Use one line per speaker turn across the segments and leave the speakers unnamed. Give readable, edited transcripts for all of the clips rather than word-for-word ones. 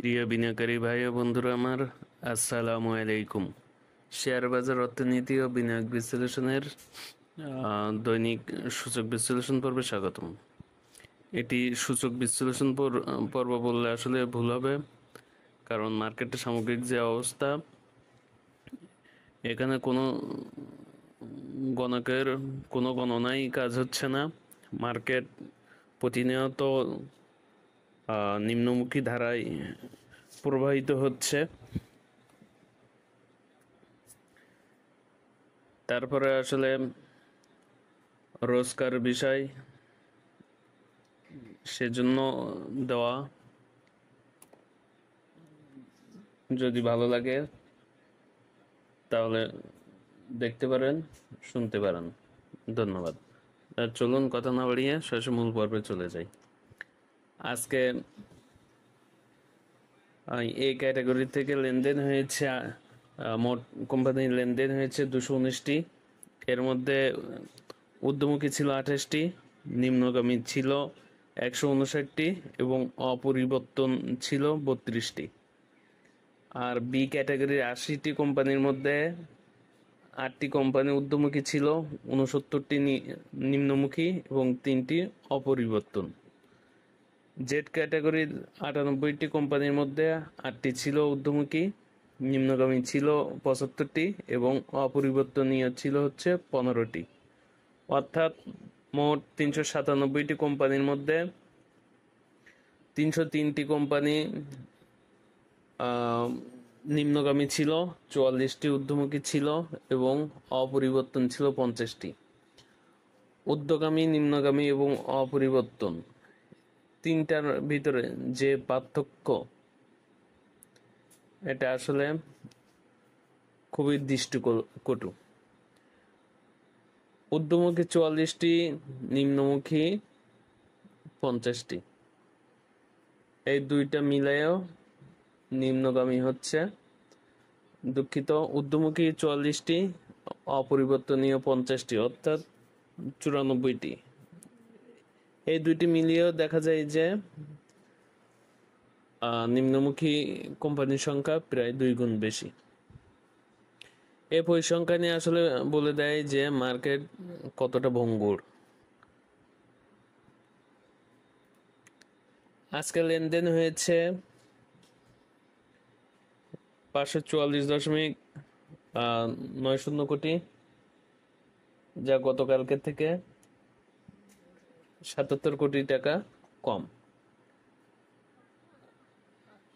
প্রিয় বিনিয়োগকারী ভাই ও বন্ধুরা আমার, আসসালামু আলাইকুম। শেয়ার বাজার অর্থনীতি ও বিনিয়োগ বিশ্লেষণের দৈনিক সূচক বিশ্লেষণ পর্বে স্বাগতম। এটি সূচক বিশ্লেষণ পর্ব বললে আসলে ভুল হবে, কারণ মার্কেটের সামগ্রিক যে অবস্থা, এখানে কোনো গণকের কোনো গণনাই কাজ হচ্ছে না। মার্কেট প্রতিনিয়ত নিম্নমুখী ধারায় প্রবাহিত হচ্ছে। তারপরে আসলে রোজকার বিষয়, সেজন্য দেওয়া। যদি ভালো লাগে তাহলে দেখতে পারেন, শুনতে পারেন। ধন্যবাদ। আর চলুন কথা না বাড়িয়ে সরাসরি মূল পর্বে চলে যাই। আজকে এই ক্যাটাগরি থেকে লেনদেন হয়েছে, মোট কোম্পানির লেনদেন হয়েছে 219টি। এর মধ্যে ঊর্ধ্বমুখী ছিল 28টি, নিম্নগামী ছিল 159টি এবং অপরিবর্তন ছিল 32টি। আর বি ক্যাটাগরির 80টি কোম্পানির মধ্যে 8টি কোম্পানি ঊর্ধ্বমুখী ছিল, 69টি নিম্নমুখী এবং 3টি অপরিবর্তন। জেড ক্যাটাগরির 98টি কোম্পানির মধ্যে 8টি ছিল ঊর্ধ্বমুখী, নিম্নগামী ছিল 75টি এবং অপরিবর্তনীয় ছিল 15টি। অর্থাৎ মোট 397টি কোম্পানির মধ্যে 303টি কোম্পানি নিম্নগামী ছিল, 44টি ঊর্ধ্বমুখী ছিল এবং অপরিবর্তন ছিল 50টি। ঊর্ধ্বগামী, নিম্নগামী এবং অপরিবর্তন তিনটার ভিতরে যে পার্থক্য, এটা আসলে খুবই দৃষ্টিকটু। ঊর্ধ্বমুখী 44টি, নিম্নমুখী 50টি। এই দুইটা মিলাইও নিম্নগামী হচ্ছে, দুঃখিত, ঊর্ধ্বমুখী 44টি, অপরিবর্তনীয় 50টি, অর্থাৎ 94টি। এই দুইটি মিলিয়েও দেখা যায় যে নিম্নমুখী কোম্পানির সংখ্যা প্রায় 2 গুণ বেশি। এই পরিসংখ্যান নিয়ে আসলে বলে দেয় যে মার্কেট কতটা ভঙ্গুর। আজকে লেনদেন হয়েছে 544.90 কোটি, যা গতকালকে থেকে 77 কোটি টাকা কম।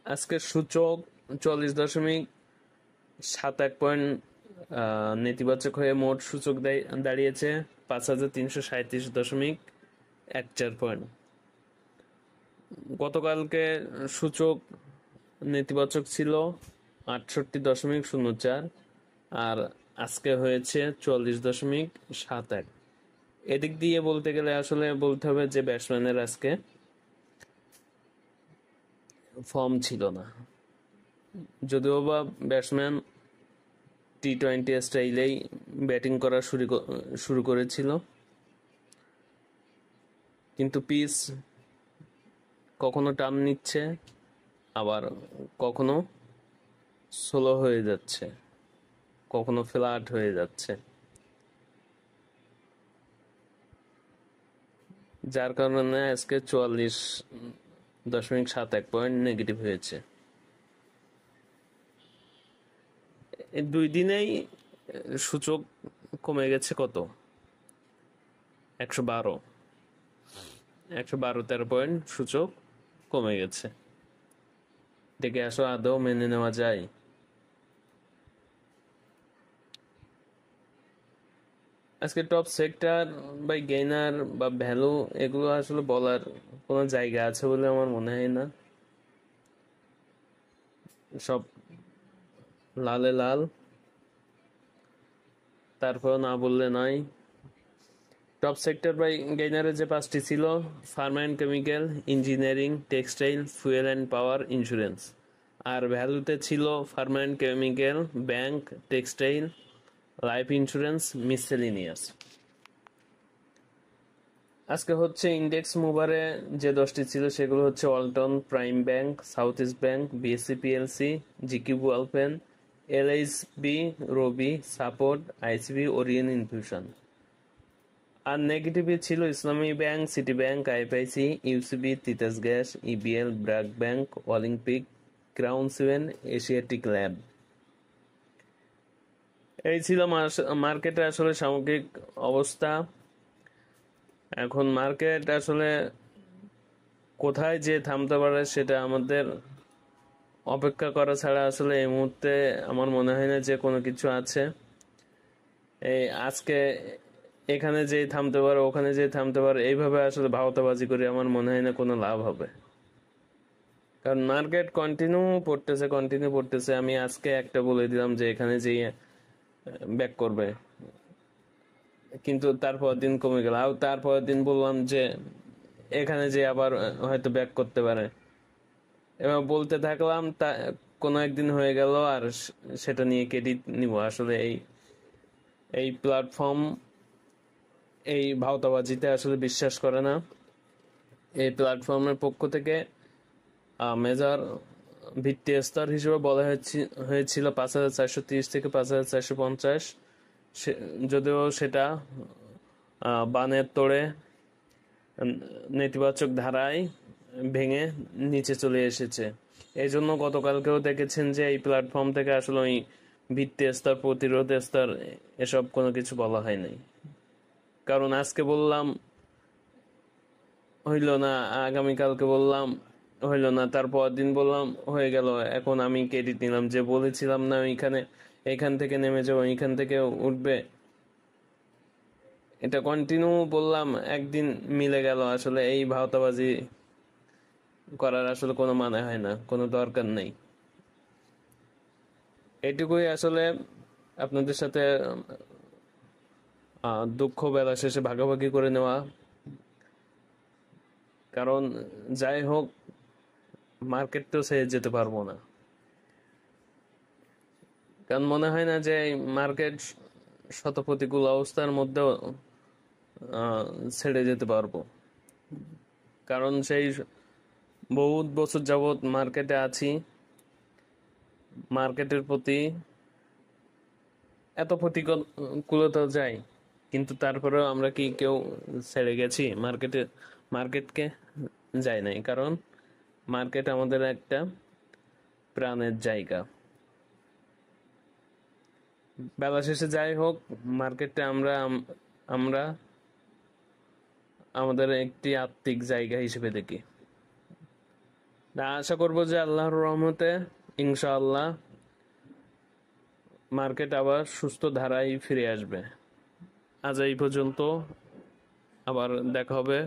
আজকের সূচক 40.71 পয়েন্ট নেতিবাচক হয়ে মোট সূচক দাঁড়িয়েছে 5337.14 পয়েন্ট। গতকালকে সূচক নেতিবাচক ছিল 68.04, আর আজকে হয়েছে 44.71। এদিক দিয়ে বলতে গেলে আসলে বলতে হবে যে ব্যাটসম্যানের আজকে ফর্ম ছিল না। যদিও বা ব্যাটসম্যান টি-20 স্টাইলেই ব্যাটিং করা শুরু করেছিল, কিন্তু পিচ কখনো টার্ন নিচ্ছে, আবার কখনো স্লো হয়ে যাচ্ছে, কখনো ফ্ল্যাট হয়ে যাচ্ছে, যার কারণে আজকে 44.71 পয়েন্ট নেগেটিভ হয়েছে। এই 2 দিনেই সূচক কমে গেছে কত, 112-13 পয়েন্ট সূচক কমে গেছে। দেখে আসো আদৌ মেনে নেওয়া যায়? আজকে টপ সেক্টর বা গেইনার বা ভ্যালু, এগুলো আসলে বলার কোনো জায়গা আছে বলে আমার মনে হয় না। সব লালে লাল, তারপর না বললে নয়। টপ সেক্টর বাই গেইনারে যে 5টি ছিল: pharma and chemical, engineering, textile, fuel and power, insurance. আর ভ্যালুতে ছিল pharma and chemical, bank, textile, life insurance, miscellaneous. আজকে হচ্ছে ইন্ডেক্স মুভারে যে 10টি ছিল সেগুলো হচ্ছে Walton, Prime Bank, South East Bank, BSC PLC, GQ ballpen, LHB, Robi, support, ICB, Orion infusion. আর নেগেটিভে ছিল Islami Bank, City Bank, IFIC, UCB, Titas gas, EBL, BRAC Bank, Olympic, Crown seven, Asiatic lab. এই ছিল মার্কেটে আসলে সামগ্রিক অবস্থা। এখন মার্কেট আসলে কোথায় যে থামতে পারে সেটা আমাদের অপেক্ষা করা ছাড়া আসলে এই মুহূর্তে আমার মনে হয় না যে কোনো কিছু আছে। এই আজকে এখানে যেই থামতে পারে, ওখানে যেই থামতে পারে, এইভাবে আসলে ভাওতাবাজি করে আমার মনে হয় না কোনো লাভ হবে। কারণ মার্কেট কন্টিনিউ পড়তেছে। আমি আজকে একটা বলে দিলাম যে এখানে যেই ব্যাক করবে, কিন্তু তারপর দিন কমে গেল। আর তারপর দিন বললাম যে এখানে যে আবার হয়তো ব্যাক করতে পারে। এবার বলতে থাকলাম, তা কোনো একদিন হয়ে গেল আর সেটা নিয়ে ক্রেডিট নিব। আসলে এই প্ল্যাটফর্ম এই ভাওতাবাজিতে আসলে বিশ্বাস করে না। এই প্ল্যাটফর্মের পক্ষ থেকে মেজর ভিত্তি স্তর হিসেবে বলা হয়েছিল 5,430 থেকে 5,450, যদিও সেটা বানের তোড়ে নেতিবাচক ধারায় ভেঙে নিচে চলে এসেছে। এই জন্য গতকালকেও দেখেছেন যে এই প্ল্যাটফর্ম থেকে আসলে ওই ভিত্তি স্তর, প্রতিরোধ স্তর এসব কোনো কিছু বলা হয় নাই। কারণ আজকে বললাম হইল না, আগামীকালকে বললাম হইল না, তারপর দিন বললাম হয়ে গেল। এখন আমি ক্রেডিট নিলাম যে বলেছিলাম না এখান থেকে নেমে যাবো, এখান থেকে উঠবে। এটা কন্টিনিউ বললাম, একদিন মিলে গেল। আসলে এই ভাওতাবাজি করার আসলে কোনো মানে হয় না, কোনো দরকার নেই। এটুকুই আসলে আপনাদের সাথে দুঃখ বেলা শেষে ভাগাভাগি করে নেওয়া। কারণ যাই হোক, মার্কেট তো ছেড়ে যেতে পারবো না। কারণ মনে হয় না যে মার্কেট শত প্রতিকূল অবস্থার মধ্যেও ছেড়ে যেতে পারবো। কারণ সেই বহুত বছর যাবৎ মার্কেটে আছি, মার্কেটের প্রতি এত প্রতিকূলতা যায়, কিন্তু তারপরেও আমরা কি কেউ ছেড়ে গেছি মার্কেটকে? যায় নাই। কারণ মার্কেট আমাদের একটা প্রাণের জায়গা। বেলা শেষে যাই হোক, মার্কেটে আমরা আমাদের একটি আত্মিক জায়গা হিসেবে দেখি। আশা করবো যে আল্লাহর রহমতে ইনশাআল্লাহ মার্কেট আবার সুস্থ ধারায় ফিরে আসবে। আজ এই পর্যন্ত, আবার দেখা হবে,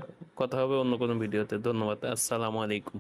কথা হবে অন্য কোনো ভিডিওতে। ধন্যবাদ। আসসালামু আলাইকুম।